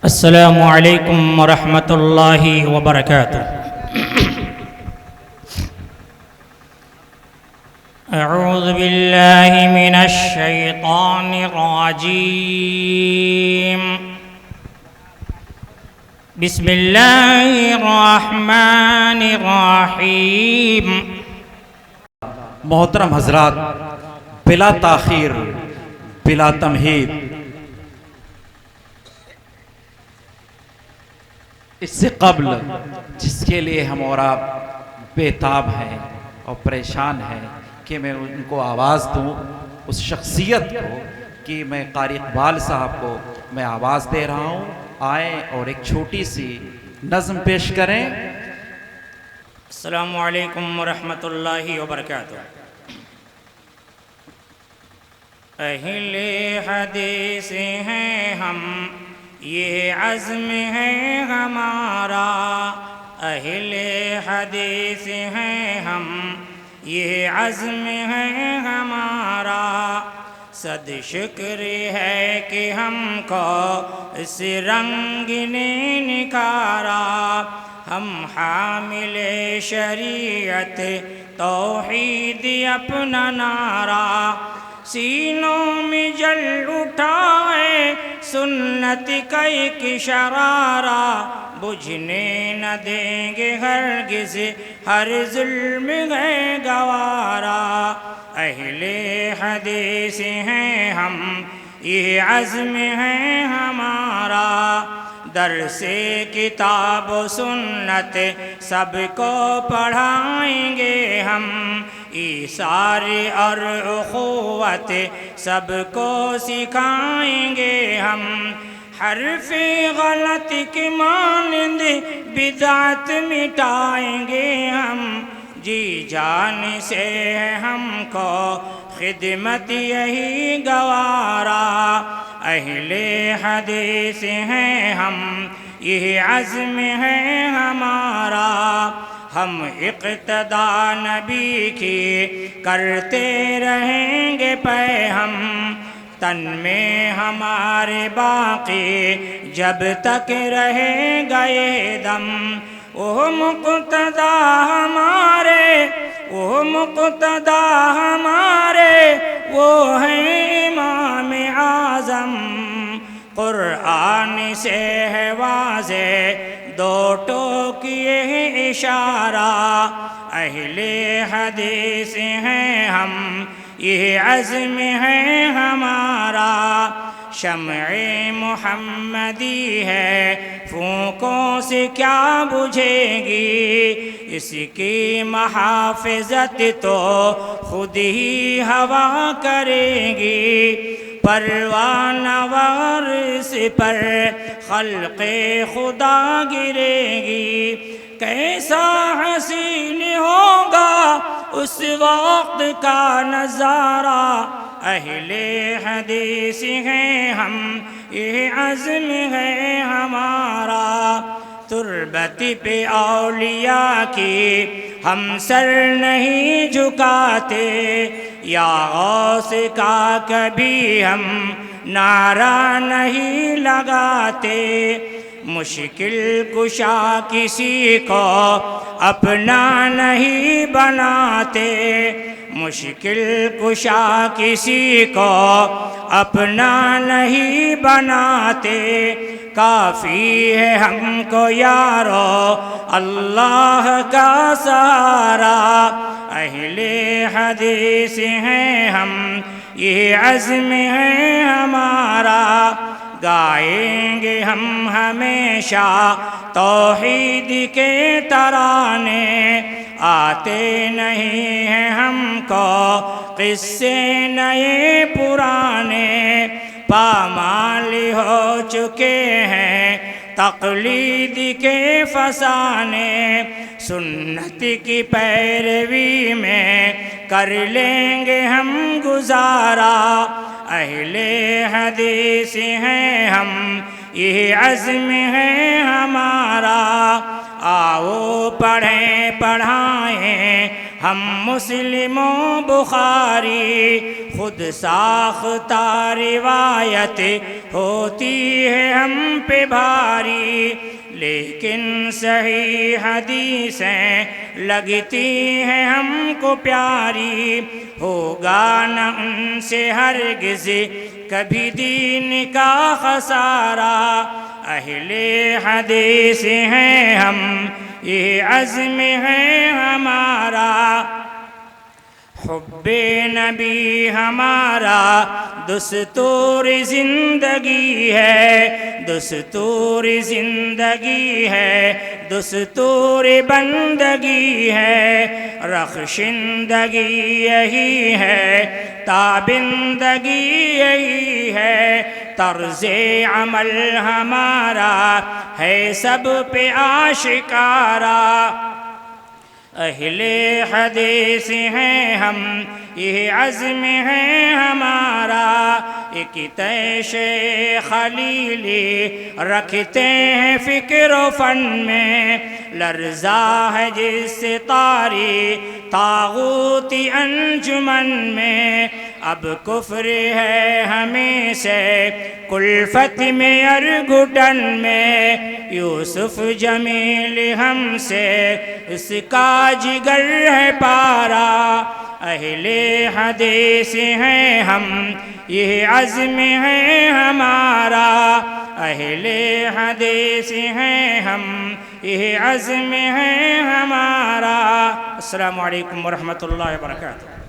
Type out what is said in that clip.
السلام علیکم ورحمۃ اللہ وبرکاتہ۔ اعوذ باللہ من الشیطان الرجیم، بسم اللہ الرحمن الرحیم۔ محترم حضرات، بلا تاخیر بلا تمہید، اس سے قبل جس کے لیے ہم اور آپ بے تاب ہیں اور پریشان ہیں کہ میں ان کو آواز دوں، اس شخصیت کو، کہ میں قاری اقبال صاحب کو میں آواز دے رہا ہوں، آئیں اور ایک چھوٹی سی نظم پیش کریں۔ السلام علیکم ورحمۃ اللہ وبرکاتہ۔ اہل حدیث ہیں ہم، یہ عزم ہے ہمارا، اہل حدیث ہیں ہم، یہ عزم ہے ہمارا، صد شکر ہے کہ ہم کو اس رنگ نے نکھارا، ہم حامل شریعت توحید اپنا نعرہ، سینوں میں جل اٹھا ہے سنت کا ایک شرارہ، بجھنے نہ دیں گے ہرگز ہر ظلم ہے گوارا، اہل حدیث ہیں ہم، یہ عزم ہے ہمارا، درس کتاب و سنت سب کو پڑھائیں گے ہم، ایثار اور اخوت سب کو سکھائیں گے ہم، حرف غلط کی مانند بدعت مٹائیں گے ہم، جی جان سے ہم کو خدمت یہی گوارا، اہل حدیث ہیں ہم، یہ عزم ہے ہمارا، ہم اقتدا نبی کی کرتے رہیں گے پے ہم، تن میں ہمارے باقی جب تک رہے گا یہ دم، وہ مقتدا ہمارے، وہ مقتدا ہمارے، وہ ہیں امام اعظم، قرآن سے ہے واضح دو ٹوکیے اشارہ، اہل حدیث ہیں ہم، یہ عزم ہے ہمارا، شمع محمدی ہے پھونکوں سے کیا بجھے گی، اس کی محافظت تو خود ہی ہوا کرے گی، پروانہ وارث پر خلق خدا گرے گی، کیسا حسین ہوگا اس وقت کا نظارہ، اہل حدیث ہیں ہم، یہ عزم ہے ہمارا، تربت پہ اولیاء کی ہم سر نہیں جھکاتے، یا غوث کا کبھی ہم نعرہ نہیں لگاتے، مشکل کشا کسی کو اپنا نہیں بناتے، مشکل کشا کسی کو اپنا نہیں بناتے، کافی ہے ہم کو یارو اللہ کا سہارا، اہل حدیث ہیں ہم، یہ عزم ہے ہمارا، گائیں گے ہم ہمیشہ توحید کے ترانے، آتے نہیں ہیں ہم کو قصے نئے پرانے، پامال ہو چکے ہیں تقلید کے فسانے، سنت کی پیروی میں کر لیں گے ہم گزارا، اہل حدیث ہیں ہم، یہ عزم ہے ہمارا، آؤ پڑھیں پڑھائیں ہم مسلم و بخاری، خود ساختہ روایت ہوتی ہے ہم پہ بھاری، لیکن صحیح حدیثیں لگتی ہیں ہم کو پیاری، ہوگا نہ ان سے ہرگز کبھی دین کا خسارہ، اہل حدیث ہیں ہم یہ عزم ہے ہمارا، حب نبی ہمارا دستور زندگی ہے، دستور زندگی ہے، دستور بندگی ہے، رخشندگی یہی ہے، تابندگی یہی ہے، طرز عمل ہمارا ہے سب پہ آشکارا، اہل حدیث ہیں ہم یہ عزم ہے ہمارا، ایک تیش خلیلی رکھتے ہیں فکر و فن میں، لرزا ہے جس سے طاری طاغوتی انجمن میں، اب کفر ہے ہمیں سے کلفت میں ارگھٹن میں، یوسف جمیل ہم سے اس کا جگر ہے پارا، اہل حدیث ہیں ہم یہ عزم ہے ہمارا، اہل حدیث ہیں ہم یہ عزم ہے ہمارا۔ السلام علیکم ورحمۃ اللہ وبرکاتہ۔